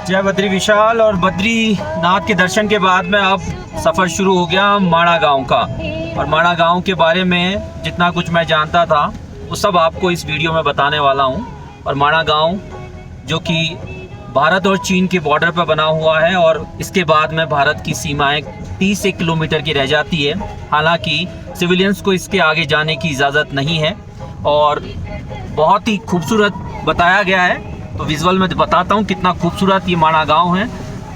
जय बद्री विशाल। और बद्रीनाथ के दर्शन के बाद में अब सफ़र शुरू हो गया माणा गांव का। और माणा गांव के बारे में जितना कुछ मैं जानता था वो सब आपको इस वीडियो में बताने वाला हूं। और माणा गांव जो कि भारत और चीन के बॉर्डर पर बना हुआ है और इसके बाद में भारत की सीमाएं 30 किलोमीटर की रह जाती है। हालांकि सिविलियंस को इसके आगे जाने की इजाज़त नहीं है और बहुत ही खूबसूरत बताया गया है। तो विजुअल में बताता हूँ कितना खूबसूरत ये माणा गांव है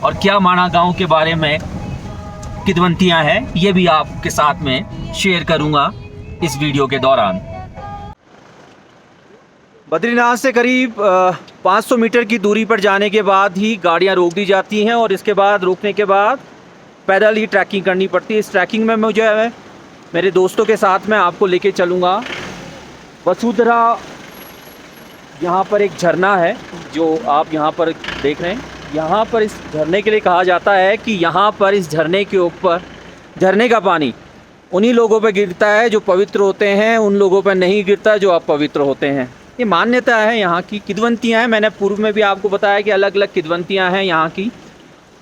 और क्या माणा गांव के बारे में किदवंतियाँ हैं, ये भी आपके साथ में शेयर करूँगा इस वीडियो के दौरान। बद्रीनाथ से करीब 500 मीटर की दूरी पर जाने के बाद ही गाड़ियाँ रोक दी जाती हैं और इसके बाद रोकने के बाद पैदल ही ट्रैकिंग करनी पड़ती है। इस ट्रैकिंग में मुझे मेरे दोस्तों के साथ में आपको लेके चलूँगा। वसुंधरा यहाँ पर एक झरना है जो आप यहाँ पर देख रहे हैं। यहाँ पर इस झरने के लिए कहा जाता है कि यहाँ पर इस झरने के ऊपर झरने का पानी उन्हीं लोगों पर गिरता है जो पवित्र होते हैं, उन लोगों पर नहीं गिरता जो अपवित्र होते हैं। ये मान्यता है यहाँ की। किदवंतियाँ हैं, मैंने पूर्व में भी आपको बताया कि अलग अलग किदवंतियाँ हैं यहाँ की।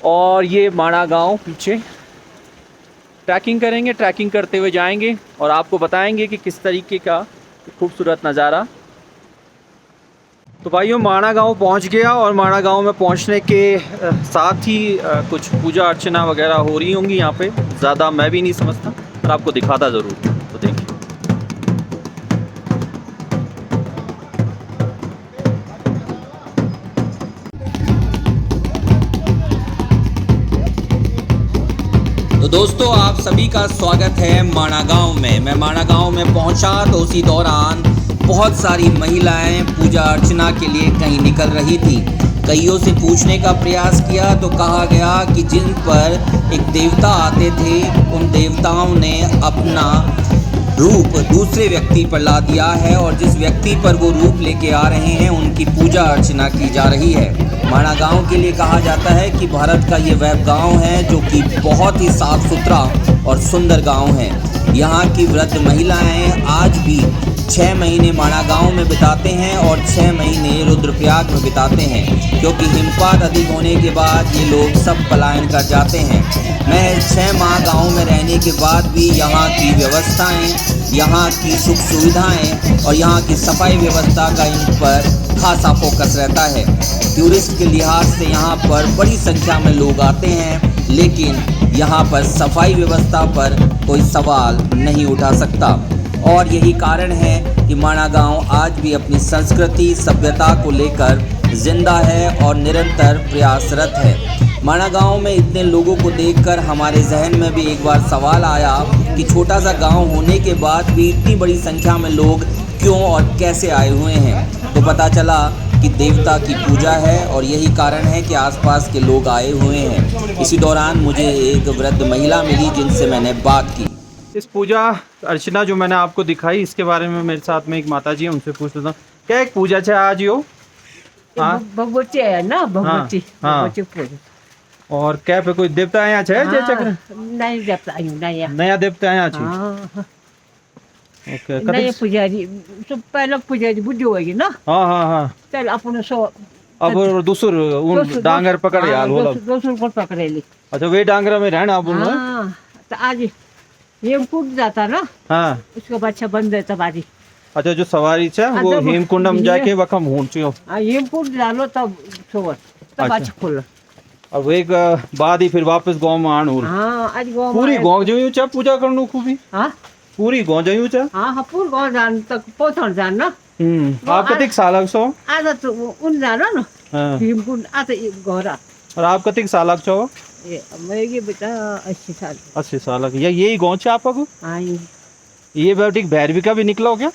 और ये माणा गांव पीछे ट्रैकिंग करेंगे, ट्रैकिंग करते हुए जाएंगे और आपको बताएंगे कि किस तरीके का खूबसूरत नज़ारा। तो भाइयों, माणा गांव पहुंच गया और माणा गांव में पहुंचने के साथ ही कुछ पूजा अर्चना वगैरह हो रही होंगी यहाँ पे। ज़्यादा मैं भी नहीं समझता पर आपको दिखाता ज़रूर। तो देखिए, तो दोस्तों आप सभी का स्वागत है माणा गांव में। मैं माणा गांव में पहुंचा तो उसी दौरान बहुत सारी महिलाएं पूजा अर्चना के लिए कहीं निकल रही थी। कईयों से पूछने का प्रयास किया तो कहा गया कि जिन पर एक देवता आते थे उन देवताओं ने अपना रूप दूसरे व्यक्ति पर ला दिया है और जिस व्यक्ति पर वो रूप लेके आ रहे हैं उनकी पूजा अर्चना की जा रही है। माणा गांव के लिए कहा जाता है कि भारत का ये वह गांव है जो कि बहुत ही साफ सुथरा और सुंदर गांव है। यहाँ की वृद्ध महिलाएं आज भी 6 महीने माणा गांव में बिताते हैं और 6 महीने रुद्रप्रयाग में बिताते हैं, क्योंकि हिमपात अधिक होने के बाद ये लोग सब पलायन कर जाते हैं। मैं 6 माह गांव में रहने के बाद भी यहाँ की व्यवस्थाएं, यहाँ की सुख सुविधाएं और यहाँ की सफाई व्यवस्था का इन पर खासा फोकस रहता है। टूरिस्ट के लिहाज से यहाँ पर बड़ी संख्या में लोग आते हैं, लेकिन यहाँ पर सफाई व्यवस्था पर कोई सवाल नहीं उठा सकता। और यही कारण है कि माणा गांव आज भी अपनी संस्कृति सभ्यता को लेकर जिंदा है और निरंतर प्रयासरत है। माणा गांव में इतने लोगों को देखकर हमारे जहन में भी एक बार सवाल आया कि छोटा सा गांव होने के बाद भी इतनी बड़ी संख्या में लोग क्यों और कैसे आए हुए हैं। तो पता चला कि देवता की पूजा है और यही कारण है कि आसपास के लोग आए हुए हैं। इसी दौरान मुझे एक वृद्ध महिला मिली जिनसे मैंने बात की। इस पूजा अर्चना जो मैंने आपको दिखाई इसके बारे में मेरे साथ में एक माता जी है, उनसे पूछ लेता हूँ। क्या एक पूजा है आज यो? भगवती है ना, भगवती। हाँ। और क्या पे कोई देवता आया है? जय चक्र नहीं देवता आयु नया नया देवता आया छी। हाँ। ओके, नया पुजारी सब पहले पुजारी बुद्धि होगी ना। हाँ हाँ हाँ। चल अपन सो अब दूसर उन डांगर पकड़ यार बोला दूसर को पकड़े ली। अच्छा, वे डांगरा में रहना आप बोल। हाँ, तो आज हेमकुंड जाता ना। हाँ, उसका बच्चा बन देता बारी। अच्छा, जो सवारी है वो हेमकुंड में जाके वखम हुंचियो। हाँ, हेमकुंड डालो तब सोवर तब बच्चा खुला। अब एक बाद ही फिर वापस गांव में आन होल। हाँ, आज गांव पूरी गांव जो चा पूजा करनु खूबी। हाँ, पूरी गांव जो चा। हाँ हाँ, पूरी गांव जान तक पहुंचन जान ना। आप कतिक सालक छो? आज तो उन जानो ना। हां, हेमकुंड आज घोरा। और आप कतिक सालक छो? ये बेटा 80 साल। 80 साल का। यही गांव छे आपको? हाँ, ये बेटिक भैरवी का भी निकला हो क्या?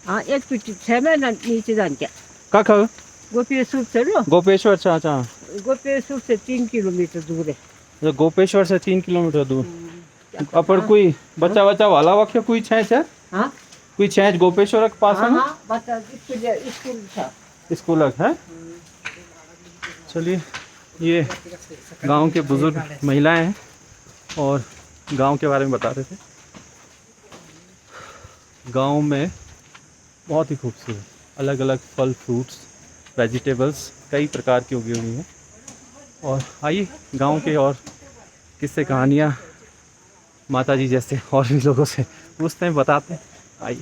हाँ, एक पीछे 6 महीना नीचे जान क्या कख गोपेश्वर से लो। गोपेश्वर से? अच्छा, गोपेश्वर से 3 किलोमीटर दूर है। तो गोपेश्वर से 3 किलोमीटर दूर। अपन कोई बच्चा बच्चा वाला वाक्य कोई छेच है? हाँ, कोई छेच गोपेश्वर के पास है? हाँ, बच्चा स्कूल था। स्कूल है। चलिए, ये गांव के बुजुर्ग महिलाएं हैं और गांव के बारे में बता रहे थे। गांव में बहुत ही खूबसूरत अलग अलग फल फ्रूट्स वेजिटेबल्स कई प्रकार की उगी हुई हैं और आइए गांव के और किस्से कहानियाँ माता जी जैसे और भी लोगों से पूछते हैं, बताते हैं। आइए,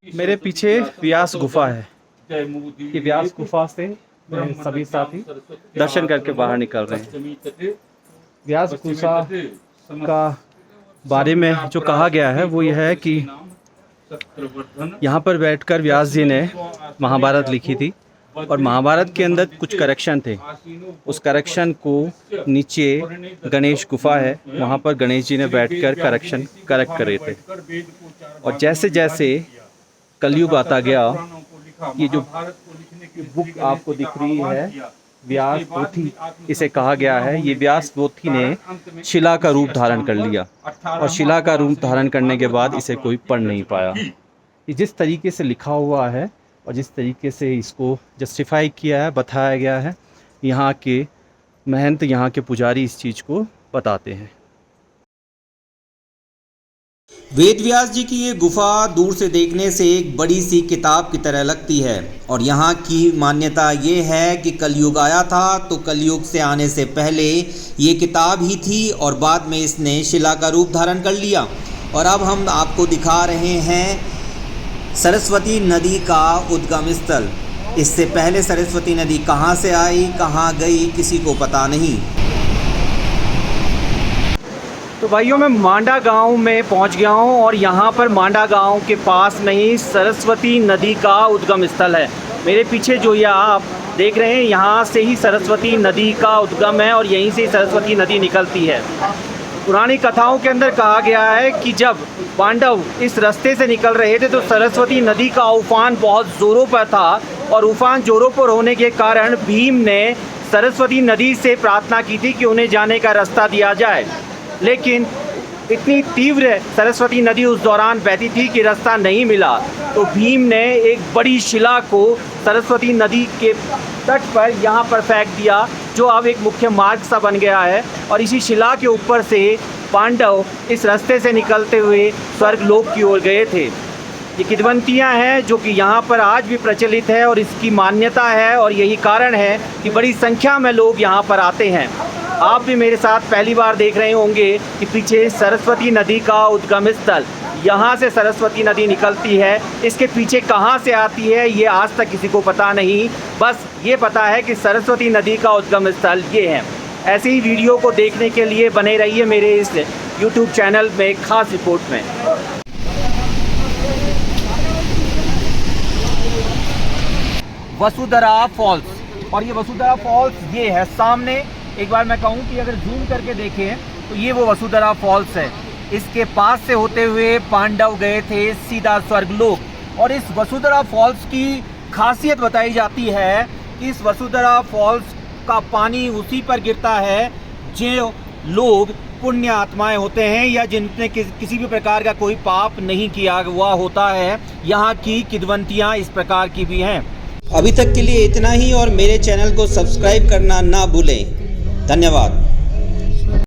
मेरे पीछे व्यास गुफा है। ये व्यास गुफा से सभी साथी दर्शन करके बाहर निकल रहे हैं। व्यास गुफा का बारे में जो कहा गया है वो यह है कि यहाँ पर बैठकर व्यास जी ने महाभारत लिखी थी और महाभारत के अंदर कुछ करेक्शन थे। उस करेक्शन को नीचे गणेश गुफा है, वहाँ पर गणेश जी ने बैठकर करेक्शन करेक्ट कर रहे थे। और जैसे जैसे कलयुग आता गया, ये जो बुक आपको दिख रही है व्यास पोथी इसे कहा गया है, ये व्यास पोथी ने शिला का रूप धारण कर लिया और शिला का रूप धारण करने के बाद इसे कोई पढ़ नहीं पाया। ये जिस तरीके से लिखा हुआ है और जिस तरीके से इसको जस्टिफाई किया है, बताया गया है, यहाँ के महंत, यहाँ के पुजारी इस चीज़ को बताते हैं। वेद व्यास जी की ये गुफा दूर से देखने से एक बड़ी सी किताब की तरह लगती है और यहाँ की मान्यता ये है कि कलयुग आया था तो कलयुग से आने से पहले ये किताब ही थी और बाद में इसने शिला का रूप धारण कर लिया। और अब हम आपको दिखा रहे हैं सरस्वती नदी का उद्गम स्थल। इससे पहले सरस्वती नदी कहाँ से आई, कहाँ गई, किसी को पता नहीं। तो भाइयों, मैं मांडा गांव में पहुंच गया हूं और यहां पर मांडा गांव के पास में ही सरस्वती नदी का उद्गम स्थल है। मेरे पीछे जो ये आप देख रहे हैं, यहां से ही सरस्वती नदी का उद्गम है और यहीं से ही सरस्वती नदी निकलती है। पुरानी कथाओं के अंदर कहा गया है कि जब पांडव इस रास्ते से निकल रहे थे तो सरस्वती नदी का उफान बहुत ज़ोरों पर था और उफान ज़ोरों पर होने के कारण भीम ने सरस्वती नदी से प्रार्थना की थी कि उन्हें जाने का रास्ता दिया जाए। लेकिन इतनी तीव्र सरस्वती नदी उस दौरान बहती थी कि रास्ता नहीं मिला, तो भीम ने एक बड़ी शिला को सरस्वती नदी के तट पर यहाँ पर फेंक दिया, जो अब एक मुख्य मार्ग सा बन गया है। और इसी शिला के ऊपर से पांडव इस रास्ते से निकलते हुए स्वर्गलोक की ओर गए थे। ये किदवंतियाँ हैं जो कि यहाँ पर आज भी प्रचलित है और इसकी मान्यता है और यही कारण है कि बड़ी संख्या में लोग यहाँ पर आते हैं। आप भी मेरे साथ पहली बार देख रहे होंगे कि पीछे सरस्वती नदी का उद्गम स्थल, यहाँ से सरस्वती नदी निकलती है। इसके पीछे कहाँ से आती है ये आज तक किसी को पता नहीं, बस ये पता है कि सरस्वती नदी का उद्गम स्थल ये है। ऐसे ही वीडियो को देखने के लिए बने रहिए मेरे इस YouTube चैनल में खास रिपोर्ट में। वसुधरा फॉल्स, और ये वसुधरा फॉल्स ये है सामने। एक बार मैं कहूँ कि अगर जूम करके देखें तो ये वो वसुधरा फॉल्स है। इसके पास से होते हुए पांडव गए थे सीधा स्वर्गलोक। और इस वसुधरा फॉल्स की खासियत बताई जाती है कि इस वसुधरा फॉल्स का पानी उसी पर गिरता है जो लोग पुण्य आत्माएं होते हैं या जिनने किसी भी प्रकार का कोई पाप नहीं किया हुआ होता है। यहाँ की किदवंतियाँ इस प्रकार की भी हैं। अभी तक के लिए इतना ही और मेरे चैनल को सब्सक्राइब करना ना भूलें। धन्यवाद।